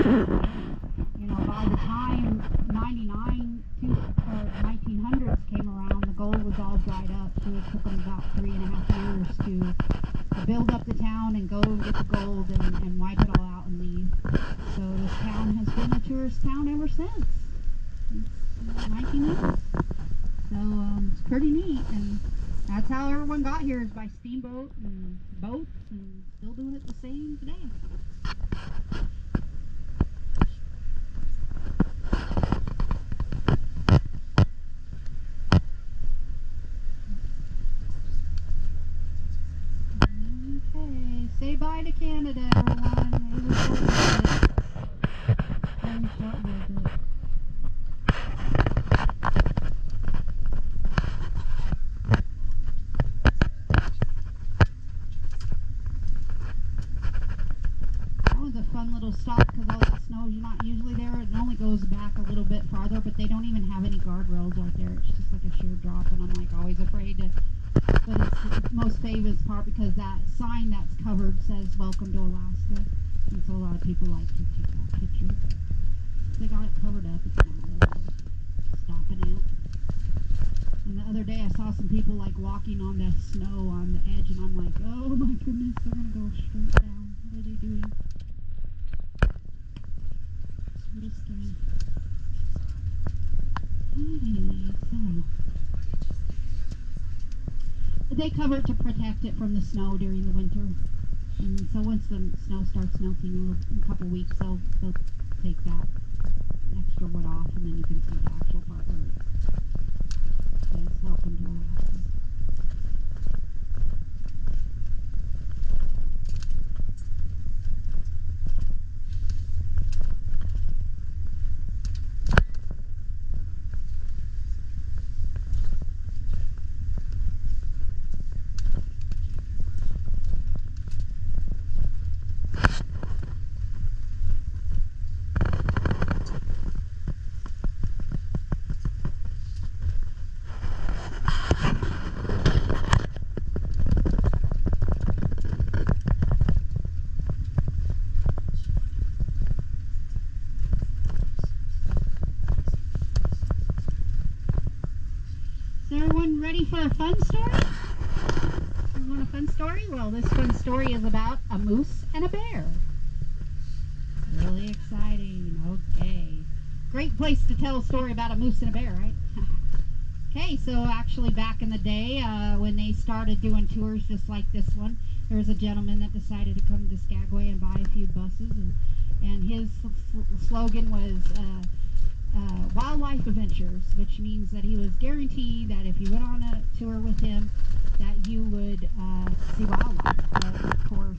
You know, by the time 1900s came around, the gold was all dried up, so it took them about 3.5 years to build up the town and go and get the gold and wipe it all out and leave. So this town has been a tourist town ever since. It's 1900s. So it's pretty neat, and that's how everyone got here, is by steamboat and boats, and still doing it the same today. Okay, say bye to Canada, everyone. Maybe we'll visit. Very short visit. Fun little stop, because all that snow is not usually there. It only goes back a little bit farther, but they don't even have any guardrails right there. It's just like a sheer drop, and I'm like always afraid to. But it's most famous part because that sign that's covered says "Welcome to Alaska," and so a lot of people like to take that picture. They got it covered up. It's not really stopping out. And the other day I saw some people like walking on the snow on the edge, and I'm like, oh my goodness, they're gonna go straight down. What are they doing? Little scary. Anyway, so they cover it to protect it from the snow during the winter, and so once the snow starts melting in a couple weeks, they'll take that extra wood off, and then you can see the actual part where it says "Welcome to Alaska." Is everyone ready for a fun story? You want a fun story? Well, this fun story is about a moose and a bear. Really exciting. Okay. Great place to tell a story about a moose and a bear, right? Okay, so actually back in the day, when they started doing tours just like this one, there was a gentleman that decided to come to Skagway and buy a few buses, and his slogan was wildlife adventures, which means that he was guaranteed that if you went on a tour with him, that you would see wildlife. But of course,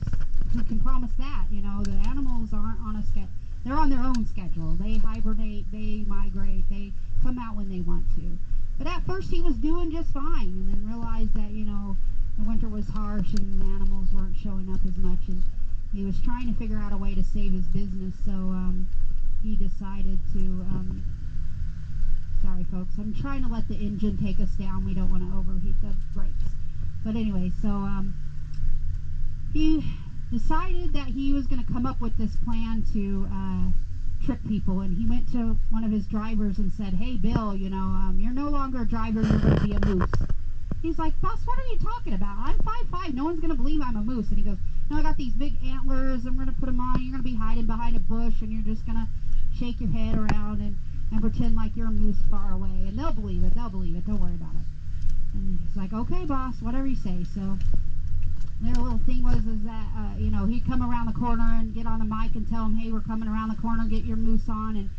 who can promise that? You know, the animals aren't on a schedule. They're on their own schedule. They hibernate, they migrate, they come out when they want to. But at first he was doing just fine, and then realized that, you know, the winter was harsh and the animals weren't showing up as much, and he was trying to figure out a way to save his business. So he decided to, sorry folks, I'm trying to let the engine take us down. We don't want to overheat the brakes. But anyway, so he decided that he was going to come up with this plan to trick people, and he went to one of his drivers and said, hey Bill, you know, you're no longer a driver, you're going to be a moose. He's like, boss, what are you talking about? I'm 5'5", no one's going to believe I'm a moose. And he goes, no, I got these big antlers, I'm going to put them on, you're going to be hiding behind a bush, and you're just going to shake your head around and pretend like you're a moose far away, and they'll believe it, don't worry about it. And he's like, okay boss, whatever you say. So their little thing was that you know, he'd come around the corner and get on the mic and tell them, hey, we're coming around the corner, get your moose on.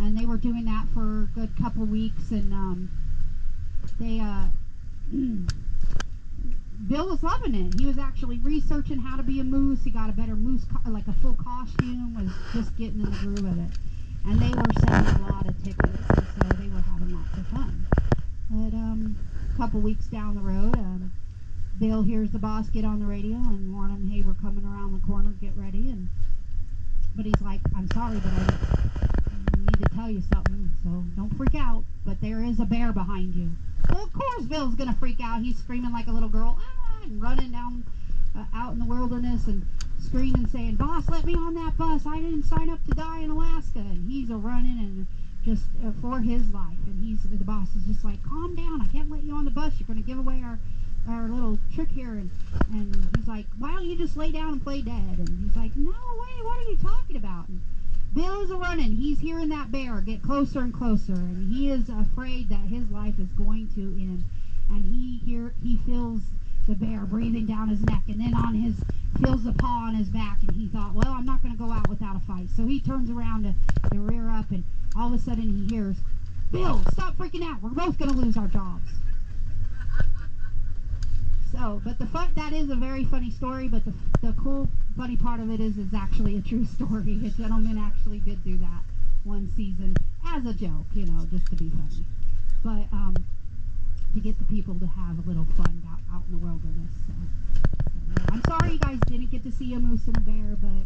And they were doing that for a good couple weeks, and they Bill was loving it. He was actually researching how to be a moose. He got a better moose, like a full costume, was just getting in the groove of it. And they were selling a lot of tickets, and so they were having lots of fun. But a couple weeks down the road, Bill hears the boss get on the radio and warn him, hey, we're coming around the corner, get ready. But he's like, I'm sorry, but I need to tell you something, so don't freak out, but there is a bear behind you. Well, of course Bill's going to freak out. He's screaming like a little girl, ah, and running down out in the wilderness. And screaming, saying, "Boss, let me on that bus. I didn't sign up to die in Alaska." And he's a running and just for his life. And the boss is just like, "Calm down. I can't let you on the bus. You're going to give away our little trick here." And he's like, "Why don't you just lay down and play dead?" And he's like, "No way. What are you talking about?" And Bill is a running. He's hearing that bear get closer and closer, and he is afraid that his life is going to end. And he feels the bear breathing down his neck, and then feels the paw on his back, and he thought, well, I'm not going to go out without a fight. So he turns around to rear up, and all of a sudden he hears, "Bill, stop freaking out. We're both going to lose our jobs." So, but that is a very funny story, but the cool, funny part of it is it's actually a true story. A gentleman actually did do that one season as a joke, just to be funny. But, to get the people to have a little fun out in the wilderness. So I'm sorry you guys didn't get to see a moose and a bear, but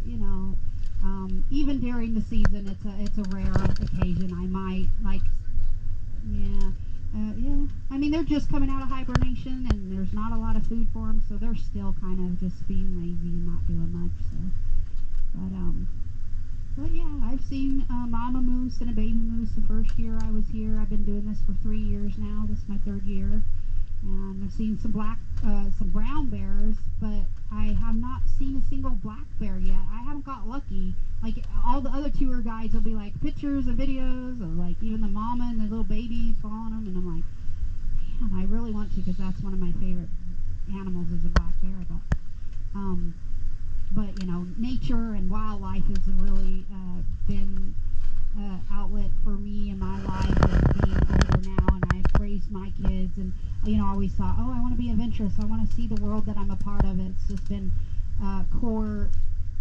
even during the season, it's a rare occasion. I might I mean, they're just coming out of hibernation, and there's not a lot of food for them, so they're still kind of just being lazy and not doing much. So, but yeah, I've seen a mama moose and a baby moose the first year I was here. I've been doing this for 3 years now. This is my 3rd year. And I've seen some brown bears, but I have not seen a single black bear yet. I haven't got lucky. Like, all the other tour guides will be like pictures and videos, or like even the mama and the little babies following them. And I'm like, man, I really want to, because that's one of my favorite animals is a black bear. But nature and wildlife has really been outlet for me in my life, and being older now, and I've raised my kids, and I always thought, oh, I want to be adventurous. I want to see the world that I'm a part of. It's just been a core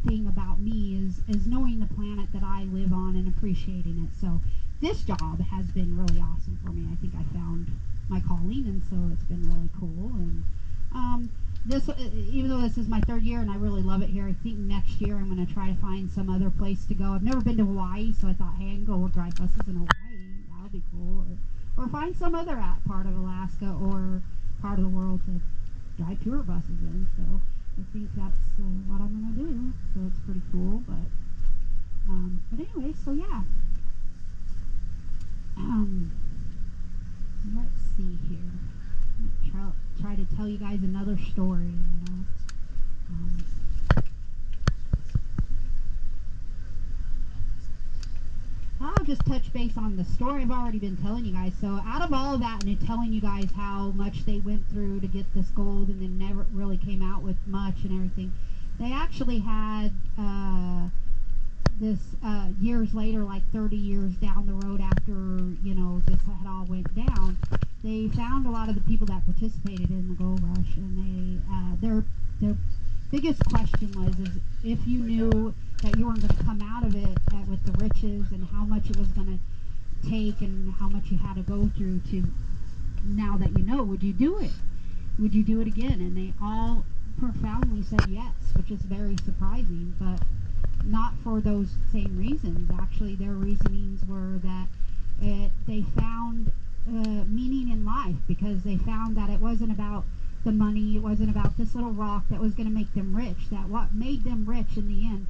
thing about me is knowing the planet that I live on and appreciating it. So this job has been really awesome for me. I think I found my calling, and so it's been really cool. And even though this is my 3rd year and I really love it here, I think next year I'm going to try to find some other place to go. I've never been to Hawaii, so I thought, hey, I can go drive buses in Hawaii. That'll be cool. Or find some other part of Alaska or part of the world to drive tour buses in. So I think that's what I'm going to do. So it's pretty cool. But anyway, so yeah. Let's see here. Try to tell you guys another story, I'll just touch base on the story I've already been telling you guys. So out of all of that, and telling you guys how much they went through to get this gold, and then never really came out with much and everything, they actually had this years later, like 30 years down the road after this had all went down, they found a lot of the people that participated in the gold rush, and their biggest question is if you knew that you weren't going to come out of it with the riches and how much it was going to take and how much you had to go through to now that would you do it? Would you do it again? And they all profoundly said yes, which is very surprising, but not for those same reasons. Actually, their reasonings were that they found meaning in life, because they found that it wasn't about the money, it wasn't about this little rock that was going to make them rich, that what made them rich in the end